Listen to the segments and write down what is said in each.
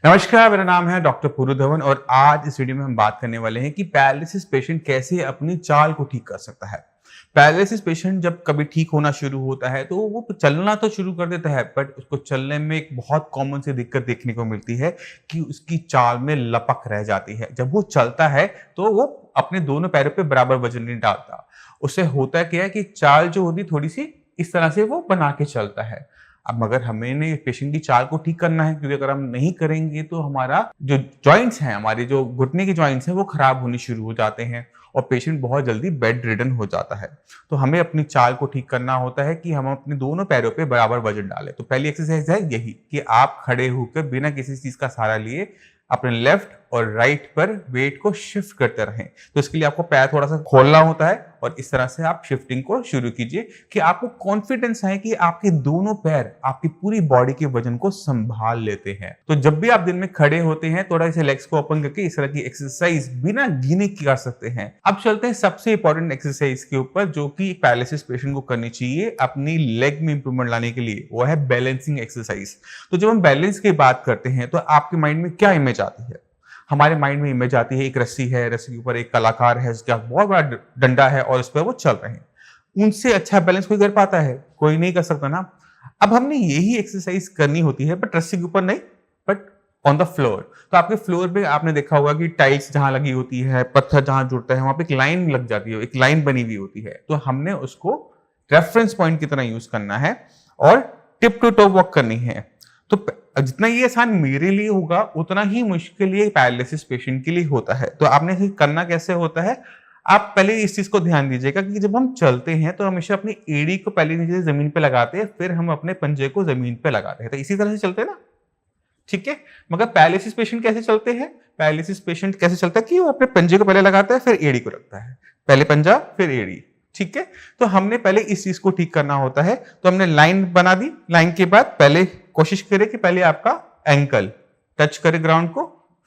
नमस्कार, मेरा नाम है डॉक्टर पूरू धवन और आज इस वीडियो में हम बात करने वाले हैं कि पैरालिसिस पेशेंट कैसे अपनी चाल को ठीक कर सकता है। पैरालिसिस पेशेंट जब कभी ठीक होना शुरू होता है तो वो चलना तो शुरू कर देता है, बट उसको चलने में एक बहुत कॉमन सी दिक्कत देखने को मिलती है कि उसकी चाल में लपक रह जाती है। जब वो चलता है तो वो अपने दोनों पैरों पे बराबर वजन नहीं डालता। उससे होता क्या है कि चाल जो होती थोड़ी सी इस तरह से वो बना के चलता है। अब मगर हमें पेशेंट की चाल को ठीक करना है, क्योंकि अगर हम नहीं करेंगे तो हमारा जो जॉइंट्स हैं, हमारे जो घुटने के जॉइंट्स हैं, वो खराब होने शुरू हो जाते हैं और पेशेंट बहुत जल्दी बेड रिडन हो जाता है। तो हमें अपनी चाल को ठीक करना होता है कि हम अपने दोनों पैरों पे बराबर वजन डालें। तो पहली एक्सरसाइज है यही कि आप खड़े होकर बिना किसी चीज का सहारा लिए अपने लेफ्ट और राइट पर वेट को शिफ्ट करते रहें। तो इसके लिए आपको पैर थोड़ा सा खोलना होता है और इस तरह से आप शिफ्टिंग को शुरू कीजिए कि आपको कॉन्फिडेंस है कि आपके दोनों पैर आपकी पूरी बॉडी के वजन को संभाल लेते हैं। तो जब भी आप दिन में खड़े होते हैं, थोड़ा इसे लेग्स को ओपन करके इस तरह की एक्सरसाइज बिना गिने कर सकते हैं। अब चलते हैं सबसे इंपॉर्टेंट एक्सरसाइज के ऊपर, जो कि एक पैरालिसिस पेशेंट को करनी चाहिए अपनी लेग में इंप्रूवमेंट लाने के लिए। वो है बैलेंसिंग एक्सरसाइज। तो जब हम बैलेंस की बात करते हैं तो आपके माइंड में क्या इमेज आती है? हमारे माइंड में इमेज आती है एक रस्सी है, रस्सी के ऊपर एक कलाकार है, उसका बहुत बड़ा डंडा है और उस पर वो चल रहे हैं। उनसे अच्छा बैलेंस कोई कर पाता है? कोई नहीं कर सकता ना। अब हमने यही एक्सरसाइज करनी होती है, बट रस्सी के ऊपर नहीं, बट ऑन द फ्लोर। तो आपके फ्लोर पे आपने देखा होगा कि टाइल्स जहां लगी होती है, पत्थर जहां जुड़ता है, वहां पे एक लाइन लग जाती है, एक लाइन बनी हुई होती है। तो हमने उसको रेफरेंस पॉइंट की तरह यूज करना है और टिप टू टॉप वॉक करनी है। तो जितना ये आसान मेरे लिए होगा उतना ही मुश्किल ये पैरालिसिस पेशेंट के लिए होता है। तो आपने इसे करना कैसे होता है? आप पहले इस चीज को ध्यान दीजिएगा कि जब हम चलते हैं तो हमेशा अपनी एड़ी को पहले नीचे जमीन पे लगाते हैं, फिर हम अपने पंजे को जमीन पे लगाते हैं। तो इसी तरह से चलते हैं ना, ठीक है। मगर पैरालिसिस पेशेंट कैसे चलते हैं? पैरालिसिस पेशेंट कैसे चलता है कि वो अपने पंजे को पहले लगाता है, फिर एड़ी को रखता है। पहले पंजा फिर एड़ी, ठीक है। तो हमने पहले इस चीज को ठीक करना होता है। तो हमने लाइन बना दी। लाइन के बाद पहले कोशिश करें कि पहले आपका एंकल टच करे ग्राउंड को,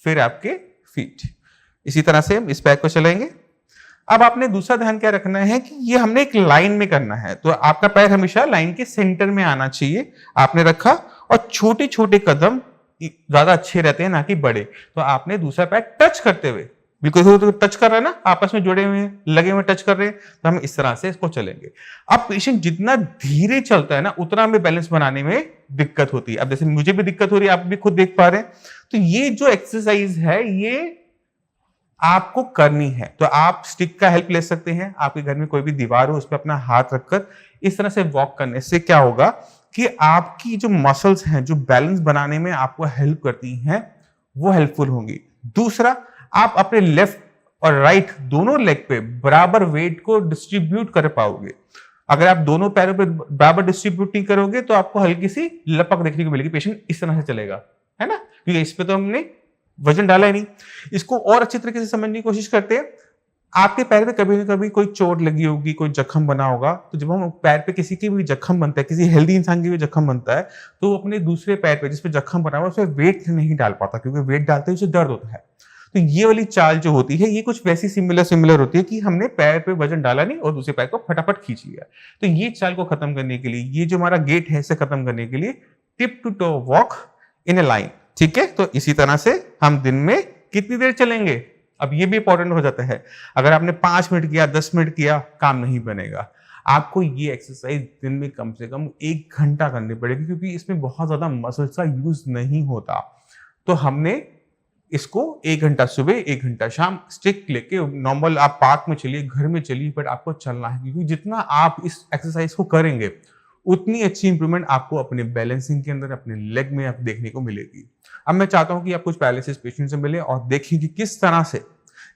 फिर आपके फीट। इसी तरह से हम इस पैर को चलेंगे। अब आपने दूसरा ध्यान क्या रखना है कि ये हमने एक लाइन में करना है। तो आपका पैर हमेशा लाइन के सेंटर में आना चाहिए। आपने रखा और छोटे छोटे कदम ज्यादा अच्छे रहते हैं, ना कि बड़े। तो आपने दूसरा पैर टच करते हुए, बिल्कुल तो टच कर रहे हैं ना, आपस में जुड़े हुए हैं, लगे हुए टच कर रहे हैं, तो हम इस तरह से इसको चलेंगे। अब पेशेंट जितना धीरे चलता है ना, उतना हमें बैलेंस बनाने में दिक्कत होती है। अब जैसे मुझे भी दिक्कत हो रही है, आप भी खुद देख पा रहे हैं। तो ये जो एक्सरसाइज है ये आपको करनी है। तो आप स्टिक का हेल्प ले सकते हैं। आपके घर में कोई भी दीवार हो, उस पर अपना हाथ रखकर इस तरह से वॉक करने से क्या होगा कि आपकी जो मसल्स हैं, जो बैलेंस बनाने में आपको हेल्प करती हैं, वो हेल्पफुल होंगी। दूसरा, आप अपने लेफ्ट और राइट दोनों लेग पे बराबर वेट को डिस्ट्रीब्यूट कर पाओगे। अगर आप दोनों पैरों पे बराबर डिस्ट्रीब्यूट नहीं करोगे तो आपको हल्की सी लपक देखने को मिलेगी। पेशेंट इस तरह से चलेगा, है ना, क्योंकि इस पे तो हमने वजन डाला ही नहीं। इसको और अच्छी तरीके से समझने की कोशिश करते हैं। आपके पैर पे कभी ना कभी कोई चोट लगी होगी, कोई जख्म बना होगा। तो जब हम पैर पे किसी की भी जख्म बनता है, किसी हेल्दी इंसान की भी जख्म बनता है, तो वो अपने दूसरे पैर पे जिसपे जख्म बना हुआ उस पर वेट नहीं डाल पाता, क्योंकि वेट डालते ही उसे दर्द होता है। तो ये वाली चाल जो होती है, ये कुछ वैसी सिमिलर होती है कि हमने पैर पे वजन डाला नहीं और दूसरे पैर को फटाफट खींच लिया। तो ये चाल को खत्म करने के लिए, ये जो हमारा गेट है, इसे खत्म करने के लिए tip to toe walk in a line, ठीक है। तो इसी तरह से हम दिन में कितनी देर चलेंगे, अब ये भी इंपॉर्टेंट हो जाता है। अगर आपने 5 मिनट किया, 10 मिनट किया, काम नहीं बनेगा। आपको ये एक्सरसाइज दिन में कम से कम 1 घंटा करनी पड़ेगी, क्योंकि इसमें बहुत ज्यादा मसल्स का यूज नहीं होता। तो हमने इसको 1 घंटा सुबह, 1 घंटा शाम, स्टिक लेके नॉर्मल आप पार्क में चलिए, घर में चलिए, बट आपको चलना है। क्योंकि जितना आप इस एक्सरसाइज को करेंगे उतनी अच्छी इंप्रूवमेंट आपको अपने बैलेंसिंग के अंदर, अपने लेग में आप देखने को मिलेगी। अब मैं चाहता हूं कि आप कुछ पैरालिसिस पेशेंट से मिले और देखिए कि किस तरह से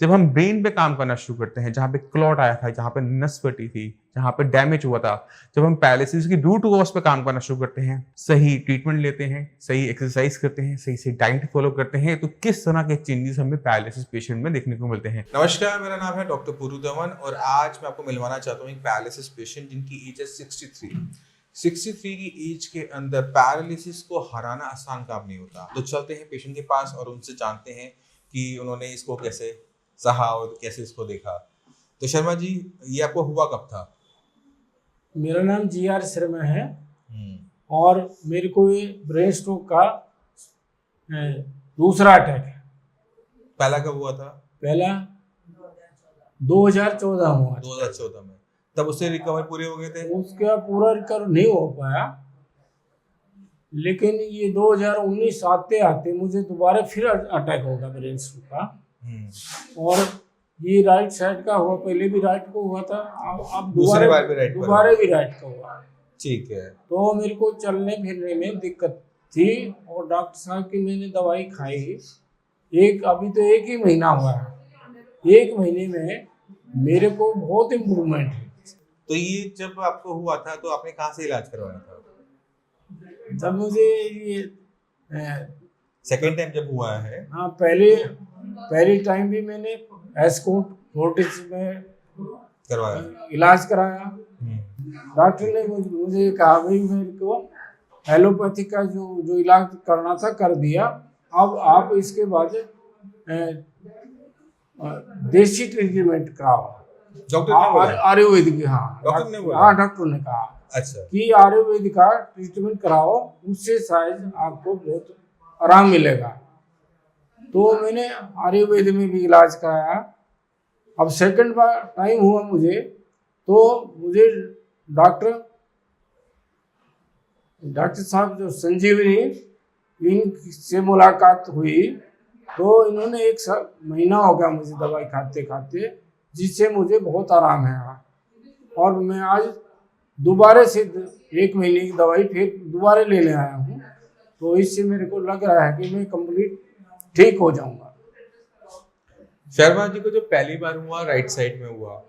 जब हम ब्रेन पे काम करना शुरू करते हैं, जहां पे क्लॉट आया था, जहां पे नस फटी थी, जहां पे डैमेज हुआ था, जब हम पैरालिसिस की रूट कॉज पे काम करना शुरू करते हैं, सही ट्रीटमेंट लेते हैं, सही एक्सरसाइज करते हैं, सही से डाइट फॉलो करते हैं, तो किस तरह के चेंजेस हमें पैरालिसिस पेशेंट में देखने को मिलते हैं। नमस्कार, मेरा नाम है डॉक्टर पूरू धवन और आज मैं आपको मिलवाना चाहता हूँ एक पैरालिसिस पेशेंट जिनकी एज है 63 की एज के अंदर पैरालिसिस को हराना आसान काम नहीं होता। तो चलते हैं पेशेंट के पास और उनसे जानते हैं कि उन्होंने इसको कैसे सहा और कैसे इसको देखा। तो शर्मा जी, ये आपको हुआ कब था? मेरा नाम GR शर्मा है और मेरे को ये ब्रेन स्ट्रोक का दूसरा अटैक है। पहला कब हुआ था? पहला 2014 हुआ था। 2014 में। तब उससे रिकवर पूरे हो गए थे? उसके बाद पूरा रिकवर नहीं हो पाया, लेकिन ये 2019 आते आते मुझे दोबारा फिर अटैक हो गया ब्रेन स्ट्रोक का। और ये राइट साइड का हुआ, पहले भी राइट को हुआ था, अब दूसरी बार भी राइट दोबारा भी राइट का हुआ। ठीक है। तो मेरे को चलने फिरने में दिक्कत थी और डॉक्टर साहब की मैंने दवाई खाई। अभी तो 1 ही महीना हुआ है, 1 महीने में मेरे को बहुत इम्प्रूवमेंट है। तो ये जब आपको हुआ था तो आपने कहाँ से इलाज करवाया था? तब मुझे ये सेकेंड टाइम जब हुआ है? हाँ, पहले टाइम भी मैंने एस्कोट फोर्टिस में करवाया, इलाज कराया। डॉक्टर ने मुझे कहा भाई मेरे को एलोपैथी का जो इलाज करना था कर दिया, अब आप इसके बाद देसी ट्रीटमेंट कराओ। डॉक्टर ने बोला? आयुर्वेदिक, हाँ डॉक्टर ने बोला? हाँ, डॉक्टर ने कहा अच्छा कि आयुर्वेदिक का ट्रीटमेंट कराओ, उससे शायद आपको बहुत आराम मिलेगा। तो मैंने आयुर्वेद में भी इलाज कराया। अब सेकंड बार टाइम हुआ मुझे, तो मुझे डॉक्टर साहब जो संजीवनी, इनसे मुलाकात हुई। तो इन्होंने 1 महीना हो गया मुझे दवाई खाते खाते, जिससे मुझे बहुत आराम है। और मैं आज दोबारा से 1 महीने की दवाई फिर दोबारा लेने आया हूँ। तो इससे मेरे को लग रहा है कि मैं कंप्लीट ठीक हो जाऊंगा। शर्मा जी को जब पहली बार हुआ राइट साइड में हुआ,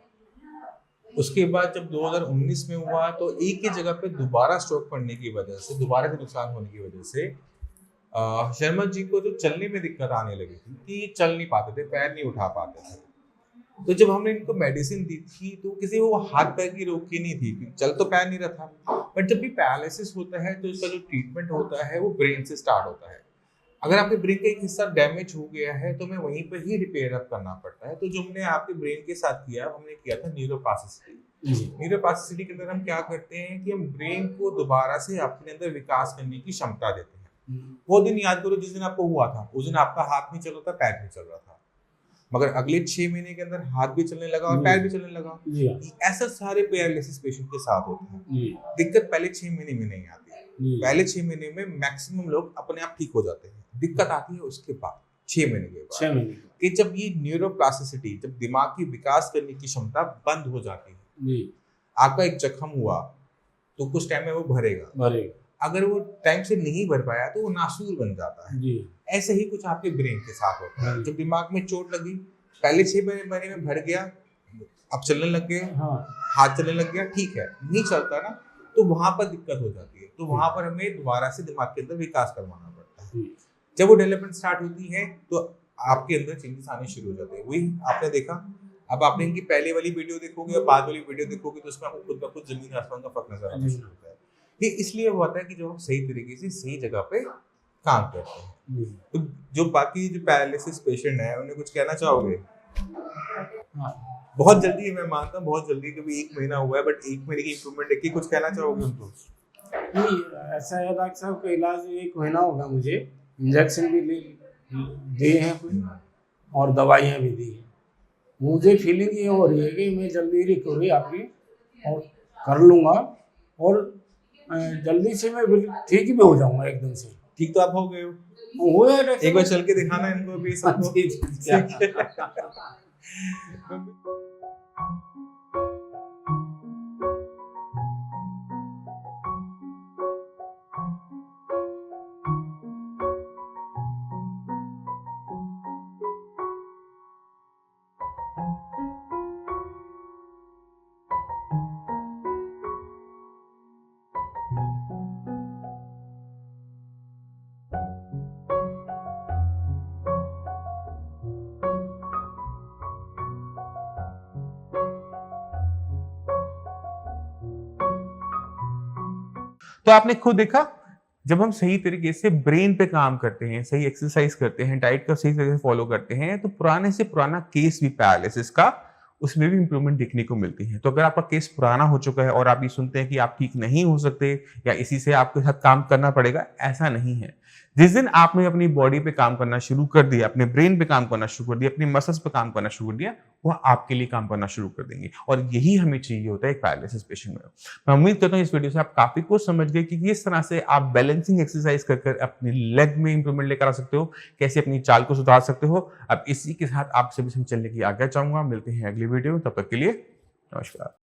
उसके बाद जब 2019 में हुआ तो एक ही जगह पे दोबारा स्ट्रोक पड़ने की वजह से, दोबारा से नुकसान होने की वजह से शर्मा जी को जो चलने में दिक्कत आने लगी थी कि चल नहीं पाते थे, पैर नहीं उठा पाते थे। तो जब हमने इनको मेडिसिन दी थी तो किसी वो हाथ पैर की रोकी नहीं थी, चल तो पैर नहीं रहा था। बट जब भी पैरालिसिस होता है तो इसका जो ट्रीटमेंट होता है वो ब्रेन से स्टार्ट होता है। अगर आपके ब्रेन का एक हिस्सा डैमेज हो गया है तो हमें वहीं पर ही रिपेयर अप करना पड़ता है। तो जो हमने आपके ब्रेन के साथ किया, हमने किया था न्यूरोप्लास्टिसिटी। न्यूरोप्लास्टिसिटी के अंदर हम क्या करते हैं कि हम ब्रेन को दोबारा से अपने अंदर विकास करने की क्षमता देते हैं। वो दिन याद करो जिस दिन आपको हुआ था, उस दिन आपका हाथ नहीं चल रहा था, पैर नहीं चल रहा था, मगर अगले 6 महीने के अंदर हाथ भी चलने लगा और पैर भी चलने लगा। ऐसा सारे पैरालिसिस पेशेंट के साथ होता है। दिक्कत पहले 6 महीने में नहीं आती, पहले 6 महीने में मैक्सिमम लोग अपने आप ठीक हो जाते हैं। दिक्कत आती है उसके बाद 6 महीने के बाद, कि जब ये न्यूरोप्लास्टिसिटी, जब दिमाग की विकास करने की क्षमता बंद हो जाती है। आपका एक जख्म हुआ तो कुछ टाइम में वो भरेगा, अगर वो टाइम से नहीं भर पाया तो वो नासूर बन जाता है। ऐसे ही कुछ आपके ब्रेन के साथ होता है। जब दिमाग में चोट लगी, पहले 6 महीने में भर गया, अब चलने लग गए, हाथ चलने लग गया, ठीक है, नहीं चलता ना, तो वहां पर दिक्कत हो जाती है। तो वहां पर हमें दोबारा से दिमाग के अंदर विकास करवाना पड़ता है। जब वो डेवलपमेंट स्टार्ट होती है तो आपके अंदर चेंजेस आने शुरू हो जाते हैं। वही आपने देखा, अब आपने इनकी पहले वाली वीडियो देखोगे और बाद वाली वीडियो देखोगे तो उसमें आपको खुद ब खुद जमीन आसमान का फर्क नजर आना शुरू होता है। ये इसलिए होता है कि जो हम सही तरीके से सही जगह पे काम करते हैं। तो जो बाकी जो पैरालिसिस पेशेंट है उन्हें कुछ कहना चाहोगे? बहुत जल्दी, मैं मानता हूँ बहुत जल्दी, कभी 1 महीना हुआ है, बट 1 महीने की इम्प्रूवमेंट देखिए, कुछ कहना चाहोगे उनको? नहीं, ऐसा है डॉक्टर साहब का इलाज 1 महीना होगा, मुझे इंजेक्शन भी दिए हैं और दवाइयाँ भी दी हैं। मुझे फीलिंग ये हो रही है कि मैं जल्दी रिकवरी आपकी और कर लूँगा और जल्दी से मैं ठीक भी हो जाऊँगा एकदम से। ठीक तो आप हो गए हो? एक बार चल के दिखाना इनको भी सबको। तो आपने खुद देखा, जब हम सही तरीके से ब्रेन पे काम करते हैं, सही एक्सरसाइज करते हैं, डाइट का सही तरीके से फॉलो करते हैं, तो पुराने से पुराना केस भी पैरालिसिस का, उसमें भी इंप्रूवमेंट देखने को मिलती है। तो अगर आपका केस पुराना हो चुका है और आप ये सुनते हैं कि आप ठीक नहीं हो सकते या इसी से आपके साथ काम करना पड़ेगा, ऐसा नहीं है। जिस दिन आपने अपनी बॉडी पे काम करना शुरू कर दिया, अपने ब्रेन पे काम करना शुरू कर दिया, अपनी मसल्स पे काम करना शुरू कर दिया, वह आपके लिए काम करना शुरू कर देंगे। और यही हमें चाहिए होता है एक पैरालिसिस पेशेंट में। मैं उम्मीद करता हूँ इस वीडियो से आप काफी कुछ समझ गए कि किस तरह से आप बैलेंसिंग एक्सरसाइज कर अपने लेग में इंप्रूवमेंट लेकर आ सकते हो, कैसे अपनी चाल को सुधार सकते हो। अब इसी के साथ आप सभी से चलने की आज्ञा चाहूंगा। मिलते हैं अगली वीडियो में, तब तक के लिए नमस्कार।